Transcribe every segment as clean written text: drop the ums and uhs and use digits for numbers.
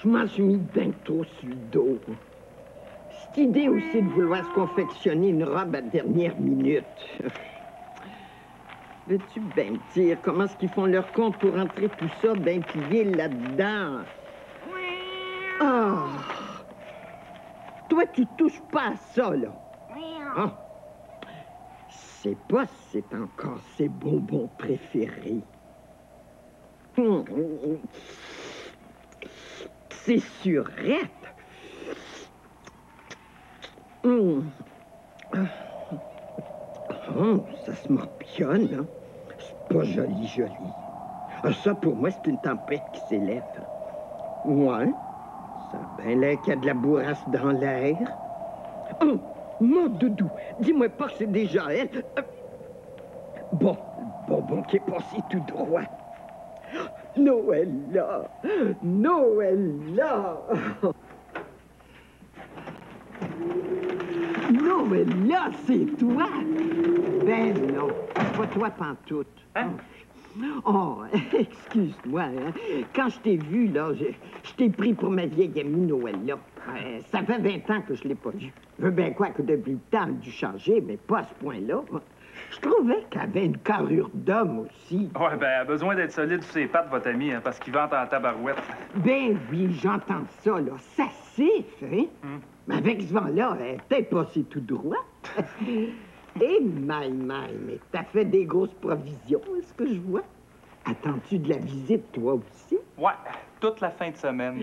Je m'en suis mis bien trop sur le dos. Cette idée aussi de vouloir se confectionner une robe à dernière minute. Veux-tu bien me dire comment est-ce qu'ils font leur compte pour entrer tout ça bien plié là-dedans? Ah! Toi, tu touches pas à ça, là. Ah! C'est pas si c'est encore ses bonbons préférés. C'est surette. Oh, ça se morpionne, hein? C'est pas joli, joli. Ah, ça, pour moi, c'est une tempête qui s'élève. Ouais, ça a bien l'air qu'il y a de la bourrasse dans l'air. Oh, mon doudou, dis-moi pas que c'est déjà elle. Bon, le bonbon qui est passé tout droit. Noëlla! Noëlla! Noëlla, c'est toi! Ben non, c'est pas toi pantoute. Hein? Oh, excuse-moi, hein. Quand je t'ai vu, là, je t'ai pris pour ma vieille amie Noëlla. Ça fait 20 ans que je l'ai pas vue. Je veux bien quoi que depuis le temps, elle a dû changer, mais pas à ce point-là. Je trouvais qu'elle avait une carrure d'homme aussi. Ouais, ben, elle a besoin d'être solide sur ses pattes, votre ami, hein, parce qu'il vente en tabarouette. Ben oui, j'entends ça, là. Ça siffle, hein? Mais avec ce vent-là, elle est peut-être passée tout droit. Et mais t'as fait des grosses provisions, est-ce que je vois? Attends-tu de la visite, toi aussi? Ouais, toute la fin de semaine.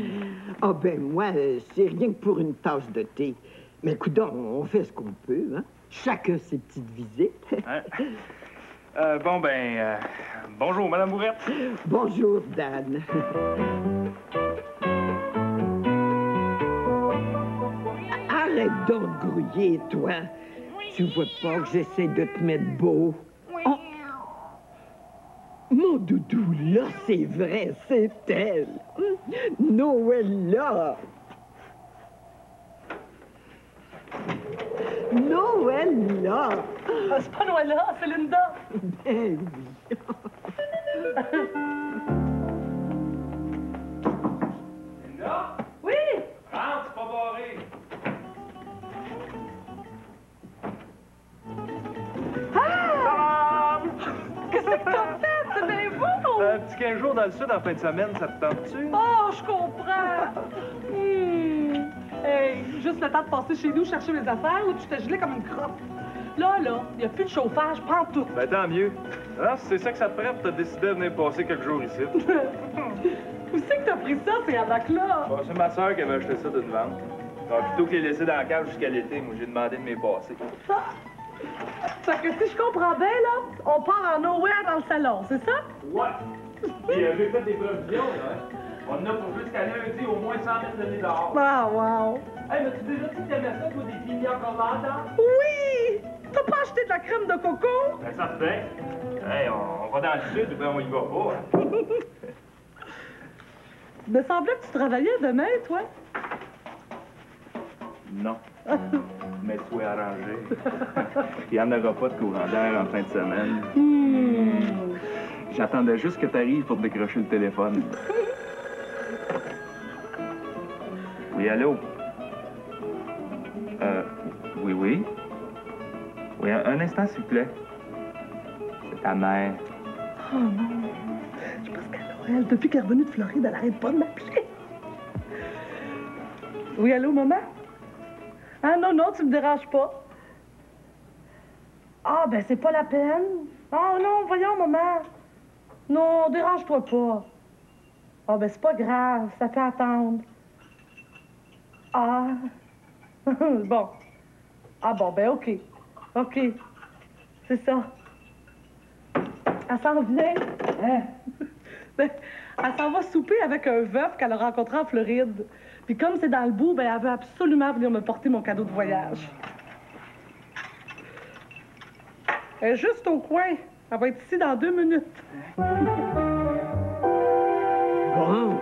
Ah ben moi, c'est rien que pour une tasse de thé. Mais coudonc, on fait ce qu'on peut, hein? Chacun ses petites visites. Hein? Bonjour, Madame Bourrette. Bonjour, Dan. Arrête donc de grouiller, toi. Tu vois pas que j'essaie de te mettre beau? Oh. Mon doudou, là, c'est vrai, c'est elle. Noëlla. Noëlla. Ah, c'est pas Noëlla, c'est Linda. Ben oui. Linda? Oui. Rentre, c'est pas barré. Ah! Qu'est-ce que t'as fait? C'est bien beau! Un petit 15 jours dans le sud en fin de semaine, ça te tente-tu? Oh, je comprends. Hey, juste le temps de passer chez nous chercher mes affaires ou tu t'es gelé comme une crotte. Là, il n'y a plus de chauffage, prends tout. Ben, tant mieux. Ah, c'est ça que ça te prend pour te décider de venir passer quelques jours ici. Où c'est que t'as pris ça, ces hamacs-là? Bon, c'est ma soeur qui avait acheté ça d'une vente. Alors, plutôt que les laisser dans la cave jusqu'à l'été, moi, j'ai demandé de m'y passer. Fait que si je comprends bien, là, on part en nowhere dans le salon, c'est ça? Ouais. Puis j'ai fait des provisions, là. On en a pour jusqu'à lundi au moins 100 mètres de nez dehors. Ah, wow! Hey, mais tu déjà dit que t'aimais ça, toi, des piliers en commandant? Oui! T'as pas acheté de la crème de coco? Ben, ça te fait. Hey, on va dans le sud ou bien on y va pas. Il me semblait que tu travaillais demain, toi. Non. Mais souhait arrangé. Il n'y en aura pas de courant d'air en fin de semaine. J'attendais juste que tu arrives pour décrocher le téléphone. Oui, allô? Oui. Oui, un instant, s'il vous plaît. C'est ta mère. Oh non! Je pense qu'à Noël, depuis qu'elle est revenue de Floride, elle arrête pas de m'appeler. Oui, allô, maman? Ah non, tu me déranges pas. Ah, ben c'est pas la peine. Oh non, voyons, maman. Non, dérange-toi pas. Ah, ben c'est pas grave, ça peut attendre. Ah. Bon. Ah bon, ben OK. OK. C'est ça. Elle s'en vient. Hein? Ben, elle s'en va souper avec un veuf qu'elle a rencontré en Floride. Puis comme c'est dans le bout, ben elle veut absolument venir me porter mon cadeau de voyage. Elle est juste au coin. Elle va être ici dans 2 minutes. Bon,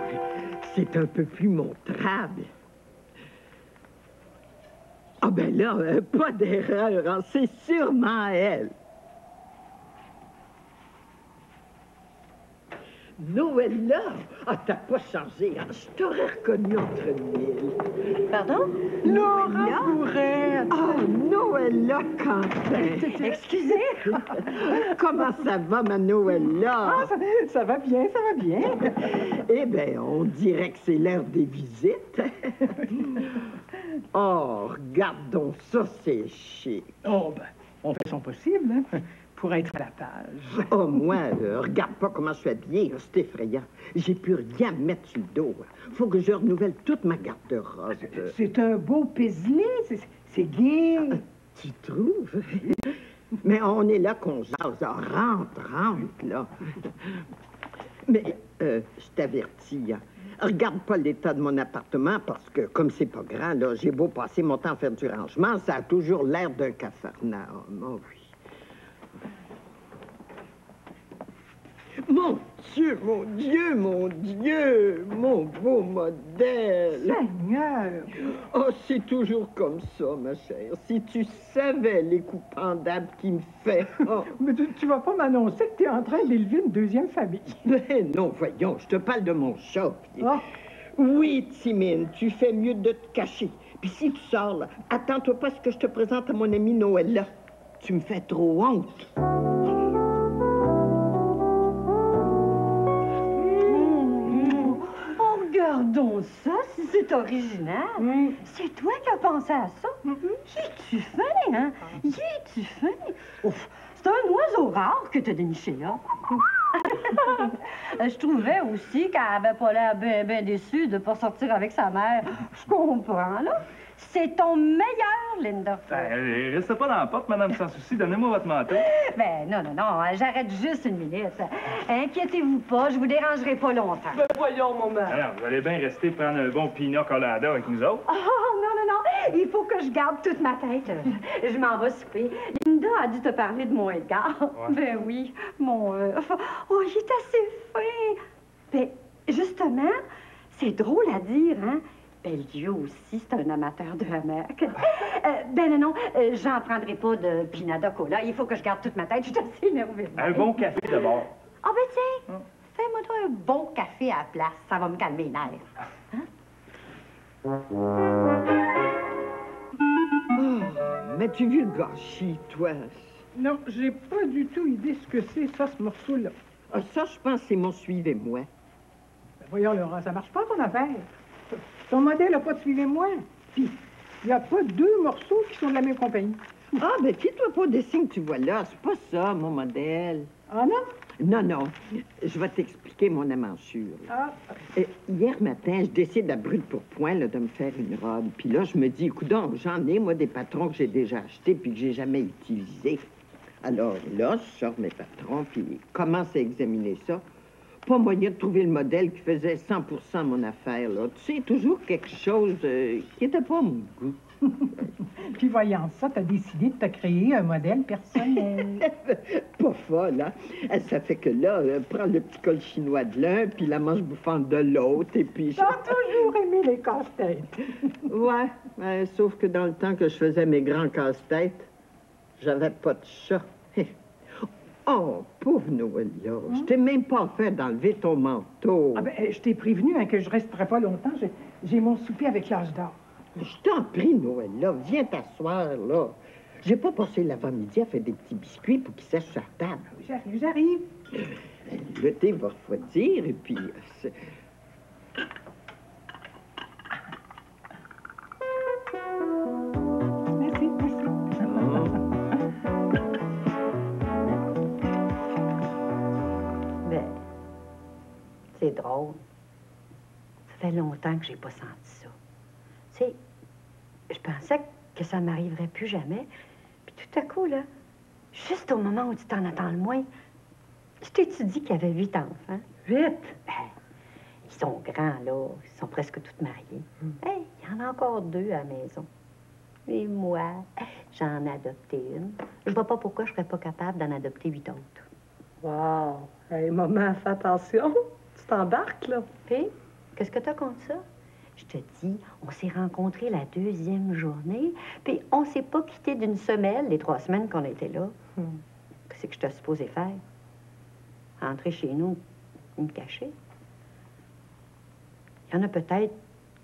c'est un peu plus montrable. Ah ben là, pas d'erreur, hein, c'est sûrement elle. Noëlla! Ah, t'as pas changé, hein? Je t'aurais reconnu entre mille. Pardon? Laura Bourrette! Ah, Noëlla Quentin! Excusez? Comment ça va, ma Noëlla? Ah, ça va bien, ça va bien. Eh bien, on dirait que c'est l'heure des visites. Oh, regarde donc ça, c'est chic. Oh, ben, on fait son possible, hein, pour être à la page. Oh, moi, regarde pas comment je suis habillée, c'est effrayant. J'ai plus rien à mettre sur le dos. Faut que je renouvelle toute ma garde-robe. C'est un beau paisley, c'est gai. Tu trouves? Mais on est là qu'on jase. Ah, rentre, là. Mais, je t'avertis, hein. Regarde pas l'état de mon appartement parce que, comme c'est pas grand, là, j'ai beau passer mon temps à faire du rangement, ça a toujours l'air d'un capharnaüm. Oh oui. Mon Dieu, mon Dieu, mon Dieu, mon beau modèle. Seigneur! Oh, c'est toujours comme ça, ma chère. Si tu savais les coups pendables qu'il me fait. Oh. Mais tu vas pas m'annoncer que tu es en train d'élever une deuxième famille. Mais non, voyons, je te parle de mon chat. Ah. Oui, Timine, tu fais mieux de te cacher. Puis si tu sors, là, attends-toi pas à ce que je te présente à mon ami Noël, là. Tu me fais trop honte. Regardons ça, si c'est original. C'est toi qui as pensé à ça? Y es-tu fin, hein? Y es-tu fin? Ouf, c'est un oiseau rare que t'as déniché, là. Je trouvais aussi qu'elle avait pas l'air bien déçue de pas sortir avec sa mère. Je comprends, là. C'est ton meilleur, Linda. Ben, restez pas dans la porte, madame, sans souci. Donnez-moi votre manteau. Ben, non, j'arrête juste une minute. Inquiétez-vous pas, je vous dérangerai pas longtemps. Ben voyons, maman. Alors, vous allez bien rester prendre un bon pina colada avec nous autres? Oh, non, il faut que je garde toute ma tête. Je m'en vais souper. Linda a dû te parler de mon Edgar. Ouais. Ben oui, mon... Oh, il est assez fin. Ben, justement, c'est drôle à dire, hein? Ben, Dieu aussi, c'est un amateur de hamac. Ben non, j'en prendrai pas de pinada cola. Il faut que je garde toute ma tête. Je suis assez énervée. Un bon café d'abord. Ah, ben tiens, fais-moi toi un bon café à la place. Ça va me calmer les nerfs. Hein? Oh, mais tu vu le gâchis, toi? Non, j'ai pas du tout idée ce que c'est, ça, ce morceau-là. Ah, ça, je pense, c'est mon suivez-moi. Ben, voyons, Laurent, ça marche pas, ton affaire. Ton modèle n'a pas de suivez-moi. Puis, il n'y a pas deux morceaux qui sont de la même compagnie. Ah, ben, fie-toi pas au dessin que tu vois là. C'est pas ça, mon modèle. Ah non? Non. Je vais t'expliquer mon amanchure. Ah, Hier matin, je décide à brûle pour point là, de me faire une robe. Puis là, je me dis, coudonc, j'en ai, moi, des patrons que j'ai déjà achetés puis que j'ai jamais utilisés. Alors là, je sors mes patrons puis commence à examiner ça. Pas moyen de trouver le modèle qui faisait 100% mon affaire, là. Tu sais, toujours quelque chose qui n'était pas mon goût. puis voyant ça, t'as décidé de te créer un modèle personnel. Pas folle, hein? Ça fait que là, prends le petit col chinois de l'un, puis la manche bouffante de l'autre, et puis... T'as toujours aimé les casse-têtes. Ouais, sauf que dans le temps que je faisais mes grands casse-têtes, j'avais pas de chat. Oh, pauvre Noël, là. Je t'ai même pas fait d'enlever ton manteau. Ah ben, je t'ai prévenu hein, que je resterai pas longtemps. J'ai mon souper avec l'âge d'or. Je t'en prie, Noël, là. Viens t'asseoir, là. J'ai pas passé l'avant-midi à faire des petits biscuits pour qu'ils sèchent sur la table. J'arrive. Le thé va refroidir, et puis... Merci. Ben, c'est drôle. Ça fait longtemps que j'ai pas senti ça. Tu sais, je pensais que ça m'arriverait plus jamais. Puis tout à coup, là, juste au moment où tu t'en attends le moins, je t'ai-tu dit qu'il y avait 8 enfants? 8? Ben, ils sont grands, là. Ils sont presque tous mariés. Hey, il y en a encore 2 à la maison. Et moi, j'en ai adopté une. Je vois pas pourquoi je serais pas capable d'en adopter 8 autres. Wow. Hey, maman, fais attention. Tu t'embarques, là. Puis, qu'est-ce que t'as contre ça? Je te dis, on s'est rencontrés la 2e journée, puis on s'est pas quitté d'une semelle les 3 semaines qu'on était là. Qu'est-ce que je t'ai supposé faire? Rentrer chez nous, me cacher. Il y en a peut-être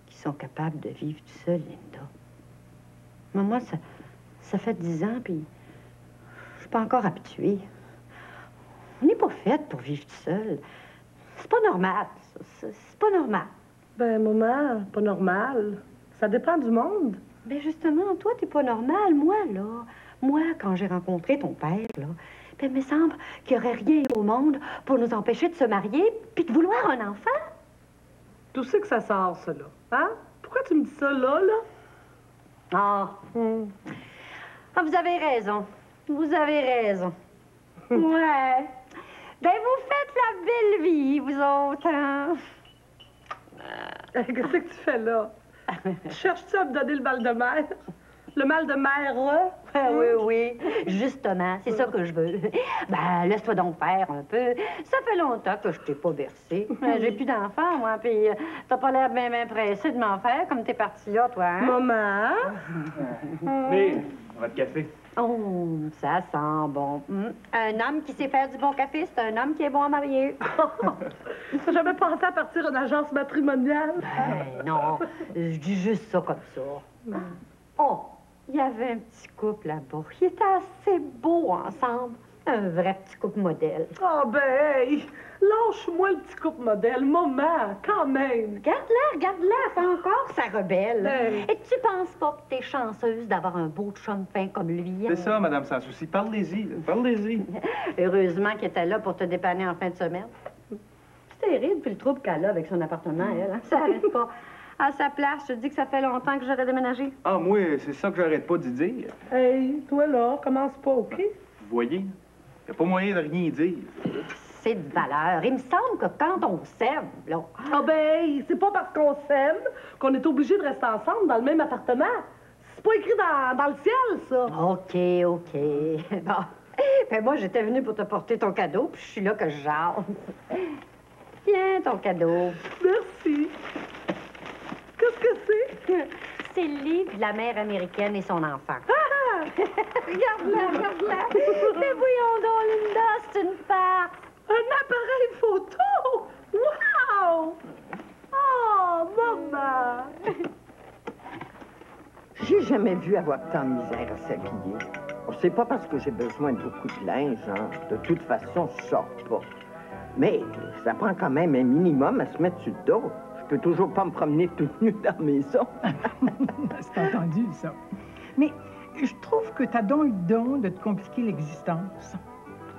qui sont capables de vivre tout seul, Linda. Mais moi, ça fait 10 ans, puis je suis pas encore habituée. On n'est pas faite pour vivre tout seul. C'est pas normal, ça. C'est pas normal. Ben, maman, pas normal. Ça dépend du monde. Ben, justement, toi, t'es pas normal. Moi, là, quand j'ai rencontré ton père, là, ben, il me semble qu'il n'y aurait rien au monde pour nous empêcher de se marier puis de vouloir un enfant. D'où c'est que ça sort, ça, là? Hein? Pourquoi tu me dis ça, là? Ah, ah, vous avez raison. Vous avez raison. Ouais. Ben, vous faites la belle vie, vous autres, hein? Qu'est-ce que tu fais là? Cherches-tu à me donner le mal de mer? Le mal de mer? Ah, oui. Justement, c'est ça que je veux. Ben, laisse-toi donc faire un peu. Ça fait longtemps que je t'ai pas bercé. J'ai plus d'enfants, moi, puis t'as pas l'air bien pressé de m'en faire comme t'es parti là, toi, hein? Maman? Mais, votre café. Oh, ça sent bon. Un homme qui sait faire du bon café, c'est un homme qui est bon à marier. T'as jamais pensé à partir d'une agence matrimoniale? Ben, non, je dis juste ça comme ça. Oh, il y avait un petit couple là-bas. Ils étaient assez beaux ensemble. Un vrai petit couple modèle. Oh, ben, hey! Lâche-moi le petit couple modèle, maman, quand même! Regarde-la, elle fait encore sa rebelle. Hey. Et tu penses pas que t'es chanceuse d'avoir un beau chum fin comme lui? Hein? C'est ça, Madame Sans Souci. Parlez-y, là. Parlez-y. Heureusement qu'il était là pour te dépanner en fin de semaine. C'est terrible, puis le trouble qu'elle a avec son appartement, elle. Hein? Ça arrête pas. À sa place, je te dis que ça fait longtemps que j'aurais déménagé. Ah, moi, c'est ça que j'arrête pas d'y dire. Hey, toi là, commence pas, OK? Vous voyez, y a pas moyen de rien dire. C'est de valeur. Il me semble que quand on s'aime, là... Ah ben, hey, c'est pas parce qu'on s'aime qu'on est obligé de rester ensemble dans le même appartement. C'est pas écrit dans le ciel, ça. OK. Bon. Ben moi, j'étais venue pour te porter ton cadeau, puis je suis là que je jase. Tiens, ton cadeau. Merci. Qu'est-ce que c'est? C'est le livre de la mère américaine et son enfant. Ah! Regarde-la. Mais voyons donc, Linda, c'est une farce. Un appareil photo! Wow! Oh, maman! J'ai jamais vu avoir tant de misère à s'habiller. C'est pas parce que j'ai besoin de beaucoup de linge, hein. De toute façon, je sors pas. Mais ça prend quand même un minimum à se mettre sur le dos. Je peux toujours pas me promener toute nue dans la maison. C'est entendu, ça. Mais je trouve que t'as donc le don de te compliquer l'existence.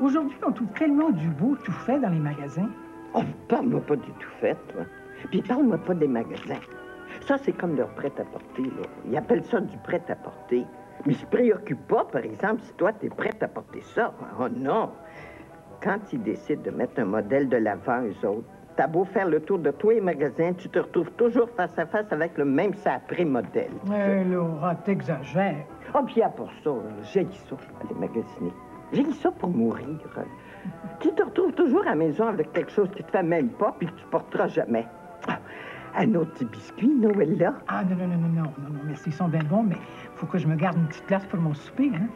Aujourd'hui, on trouve tellement du beau tout fait dans les magasins. Oh, parle-moi pas du tout fait, toi. Puis parle-moi pas des magasins. Ça, c'est comme leur prêt-à-porter, là. Ils appellent ça du prêt-à-porter. Mais ils se préoccupent pas, par exemple, si toi, t'es prête à porter ça. Oh non! Quand ils décident de mettre un modèle de l'avant, eux autres, t'as beau faire le tour de tous les magasins, tu te retrouves toujours face à face avec le même sapré modèle. Laura, t'exagères. Oh, puis à pour ça, j'ai ça, aller magasiner. J'ai ça pour mourir. Tu te retrouves toujours à la maison avec quelque chose qui te fait même pas, puis que tu porteras jamais. Ah, un autre petit biscuit, Noël-là? Ah, non, merci, ils sont bien bons, mais faut que je me garde une petite place pour mon souper, hein?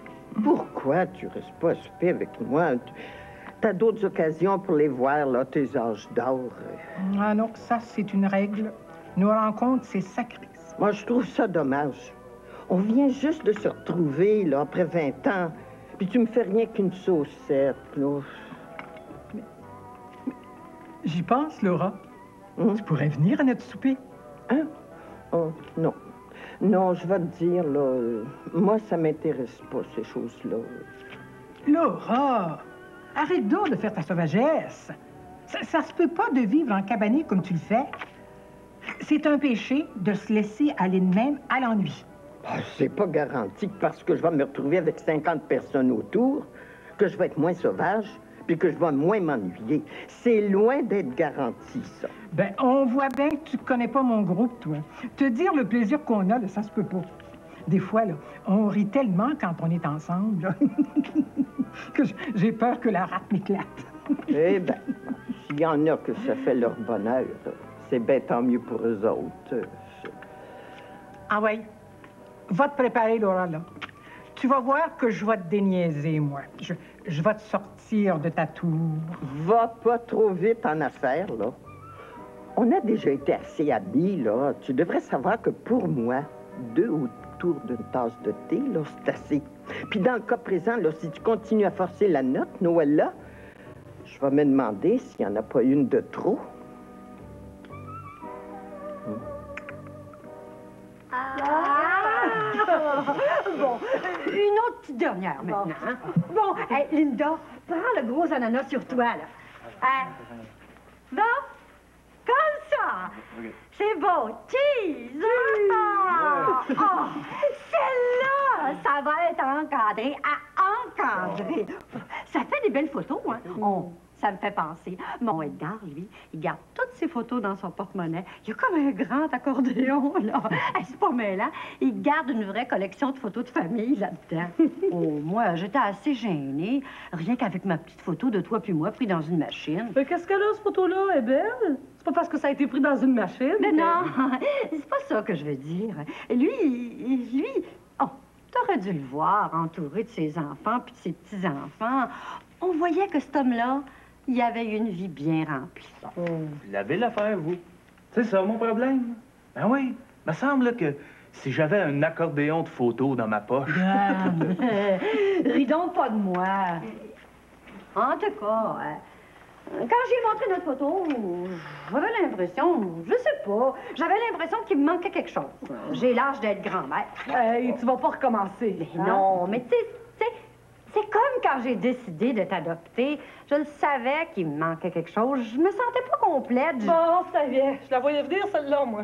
Pourquoi tu restes pas à souper avec moi? T'as d'autres occasions pour les voir, là, tes âges d'or. Ah non, ça, c'est une règle. Nos rencontres, c'est sacré. Moi, je trouve ça dommage. On vient juste de se retrouver, là, après 20 ans, puis tu me fais rien qu'une saucette, là. Mais j'y pense, Laura. Hum? Tu pourrais venir à notre souper. Hein? Oh, non. Non, je vais te dire, là, moi, ça m'intéresse pas, ces choses-là. Laura, arrête donc de faire ta sauvagesse. Ça se peut pas de vivre en cabané comme tu le fais. C'est un péché de se laisser aller de même à l'ennui. Ah, c'est pas garanti que parce que je vais me retrouver avec 50 personnes autour, que je vais être moins sauvage, puis que je vais moins m'ennuyer. C'est loin d'être garanti, ça. Ben, on voit bien que tu connais pas mon groupe, toi. Te dire le plaisir qu'on a, là, ça se peut pas. Des fois, là, on rit tellement quand on est ensemble, là, que j'ai peur que la rate m'éclate. Eh bien, s'il y en a que ça fait leur bonheur, c'est bien tant mieux pour eux autres. Ah ouais, va te préparer, Laura, là. Tu vas voir que je vais te déniaiser, moi. Je vais te sortir de ta tour. Va pas trop vite en affaires, là. On a déjà été assez amis, là. Tu devrais savoir que pour moi, 2 autour d'une tasse de thé, là, c'est assez. Puis dans le cas présent, là, si tu continues à forcer la note, Noëlla, je vais me demander s'il n'y en a pas une de trop. Bon, une autre petite dernière maintenant. Hein? Bon, hey, Linda, prends le gros ananas sur toi, là. Bon, comme ça. OK. C'est beau. Cheese! Ah! Oh, celle-là, ça va être encadré à encadrer. Ça fait des belles photos, hein? Ça me fait penser. Mon Edgar, lui, il garde toutes ses photos dans son porte-monnaie. Il y a comme un grand accordéon, là. C'est pas mêlant. Il garde une vraie collection de photos de famille là-dedans. Oh, moi, j'étais assez gênée. Rien qu'avec ma petite photo de toi puis moi pris dans une machine. Mais qu'est-ce qu'elle a, cette photo-là? Elle est belle? C'est pas parce que ça a été pris dans une machine. Mais non, c'est pas ça que je veux dire. Lui, oh, t'aurais dû le voir entouré de ses enfants puis de ses petits-enfants. On voyait que cet homme-là, il avait une vie bien remplie. Vous l'avez l'affaire, vous. C'est ça, mon problème. Ben oui, me semble là, que si j'avais un accordéon de photos dans ma poche... Ris donc pas de moi. En tout cas, quand j'ai montré notre photo, j'avais l'impression, je sais pas, j'avais l'impression qu'il me manquait quelque chose. J'ai l'âge d'être grand-mère. Hey, tu vas pas recommencer. Mais non, mais tu sais, c'est comme quand j'ai décidé de t'adopter. Je le savais qu'il me manquait quelque chose. Je me sentais pas complète. Bon, ça y est. Je la voyais venir, celle-là, moi.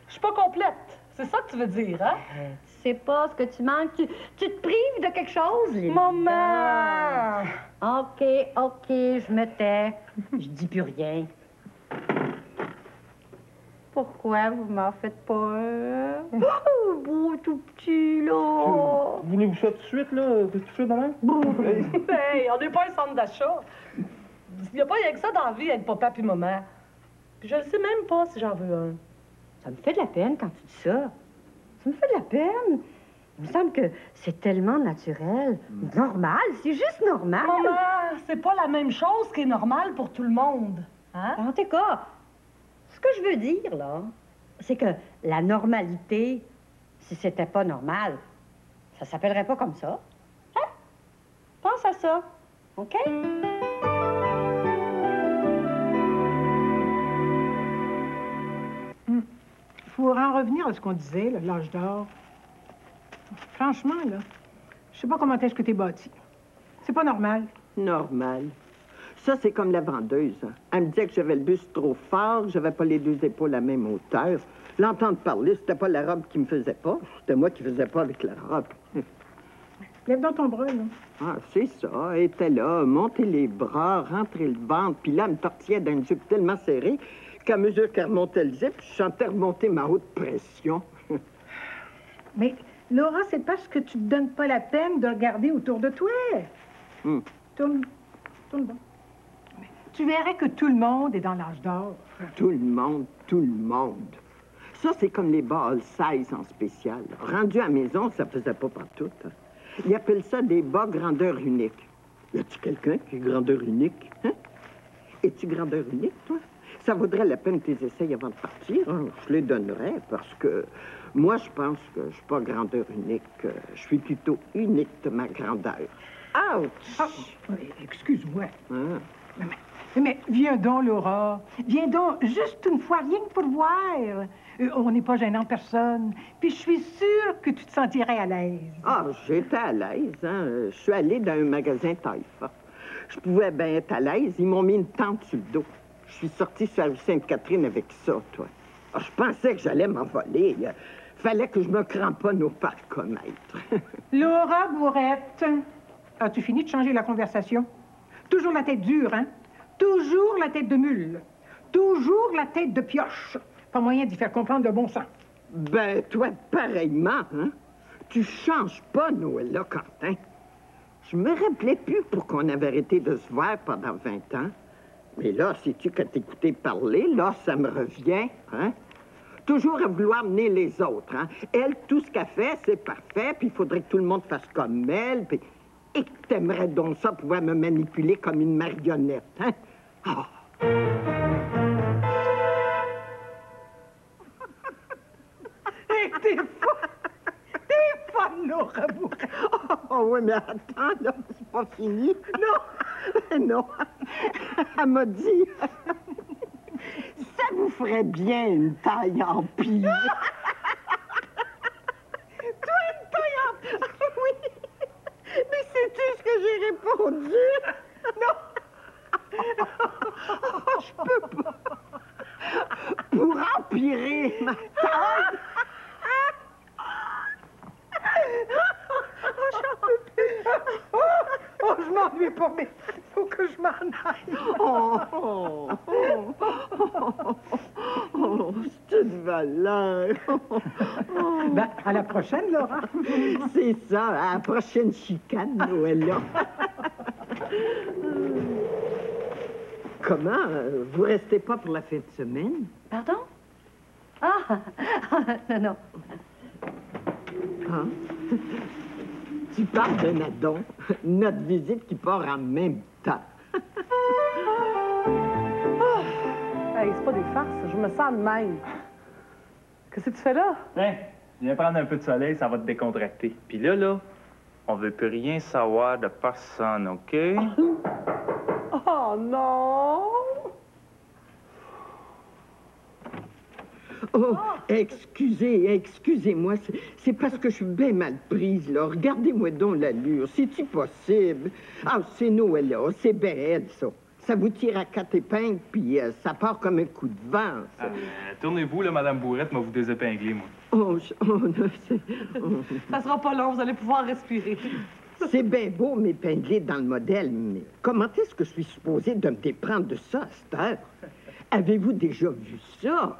Je suis pas complète. C'est ça que tu veux dire, hein? Tu sais pas ce que tu manques. Tu te prives de quelque chose, Linda. Maman! OK, je me tais. Je dis plus rien. Pourquoi vous m'en faites peur? Oh, beau tout petit, là. Voulez-vous ça tout de suite, là? Tout de suite, demain? Hey, on n'est pas un centre d'achat. Il n'y a pas rien que ça dans la vie, être papa puis maman. Puis je ne sais même pas si j'en veux un. Ça me fait de la peine quand tu dis ça. Ça me fait de la peine. Il me semble que c'est tellement naturel. Normal, c'est juste normal. Maman, c'est pas la même chose qui est normal pour tout le monde. Hein? En tout cas, ce que je veux dire, là, c'est que la normalité, si c'était pas normal, ça s'appellerait pas comme ça. Hein? Pense à ça, OK? Pour en revenir à ce qu'on disait, là, l'âge d'or, franchement, là, je sais pas comment est-ce que t'es bâti. C'est pas normal. Normal. Ça, c'est comme la vendeuse. Hein. Elle me disait que j'avais le buste trop fort, que j'avais pas les 2 épaules à la même hauteur. L'entendre parler, c'était pas la robe qui me faisait pas, c'était moi qui faisais pas avec la robe. Lève dans ton bras, là. Ah, c'est ça. Elle était là, monter les bras, rentrer le ventre, puis là, elle me tortillait d'une jupe tellement serrée qu'à mesure qu'elle remontait le zip, je sentais remonter ma haute pression. Mais, Laura, c'est parce que tu te donnes pas la peine de regarder autour de toi. Tourne bon. Tu verrais que tout le monde est dans l'âge d'or. Tout le monde, tout le monde. Ça, c'est comme les bas all-size en spécial. Rendu à la maison, ça faisait pas partout. Hein. Ils appellent ça des bas grandeur unique. Y a-tu quelqu'un qui est grandeur unique? Hein? Es-tu grandeur unique, toi? Ça vaudrait la peine que tu essayes avant de partir. Hein? Je les donnerais parce que moi, je pense que je suis pas grandeur unique. Je suis plutôt unique de ma grandeur. Ouch! Ah, excuse-moi. Hein? Mais viens donc, Laura. Viens donc, juste une fois, rien que pour voir. On n'est pas gênant personne. Puis je suis sûre que tu te sentirais à l'aise. Ah, j'étais à l'aise, hein. Je suis allée dans un magasin taille forte. Je pouvais bien être à l'aise. Ils m'ont mis une tente sur le dos. Je suis sortie sur la rue Sainte-Catherine avec ça, toi. Ah, je pensais que j'allais m'envoler. Fallait que je me cramponne au parcomètre. Laura Bourrette, as-tu fini de changer la conversation? Toujours la tête dure, hein? Toujours la tête de mule. Toujours la tête de pioche. Pas moyen d'y faire comprendre de bon sens. Ben, toi, pareillement, hein? Tu changes pas, Noëlla Quentin. Je me rappelais plus pour qu'on avait arrêté de se voir pendant 20 ans. Mais là, sais-tu que t'écoutais parler, là, ça me revient, hein? toujours à vouloir mener les autres, hein? Elle, tout ce qu'elle fait, c'est parfait, puis il faudrait que tout le monde fasse comme elle, puis... Et que t'aimerais donc ça pouvoir me manipuler comme une marionnette, hein? Ah. Hey, t'es folle! T'es folle, Laura Bourret! Oh oui, mais attends, là, c'est pas fini. Non! Non. Elle m'a dit... Ça vous ferait bien une taille en pire. Toi, une taille en... Oui. Mais sais-tu ce que j'ai répondu? Non! Je peux pas. Pour empirer ma taille. J'en peux plus. Oh, je m'ennuie pas, mais faut que je m'en aille. C'est une valeur. Ben, à la prochaine, Laura. C'est ça, à la prochaine chicane, Noëlla. Comment? Vous restez pas pour la fin de semaine? Pardon? Ah! Non, non. Hein? Tu parles d'un addon, notre visite qui part en même temps. Hey, c'est pas des farces, je me sens de même. Qu'est-ce que tu fais là? Tiens, viens prendre un peu de soleil, ça va te décontracter. Puis là, on veut plus rien savoir de personne, OK? Oh non! Oh, excusez-moi, c'est parce que je suis bien mal prise, là. Regardez-moi donc l'allure, c'est-tu possible? Ah, c'est Noël, là, c'est bien raide, ça. Ça vous tire à 4 épingles, puis ça part comme un coup de vent, ça. Tournez-vous, là, Madame Bourrette, m'a vous désépingler, moi. Non, Ça sera pas long, vous allez pouvoir respirer. c'est bien beau m'épingler dans le modèle, mais comment est-ce que je suis supposée de me déprendre de ça à cette heure? Avez-vous déjà vu ça?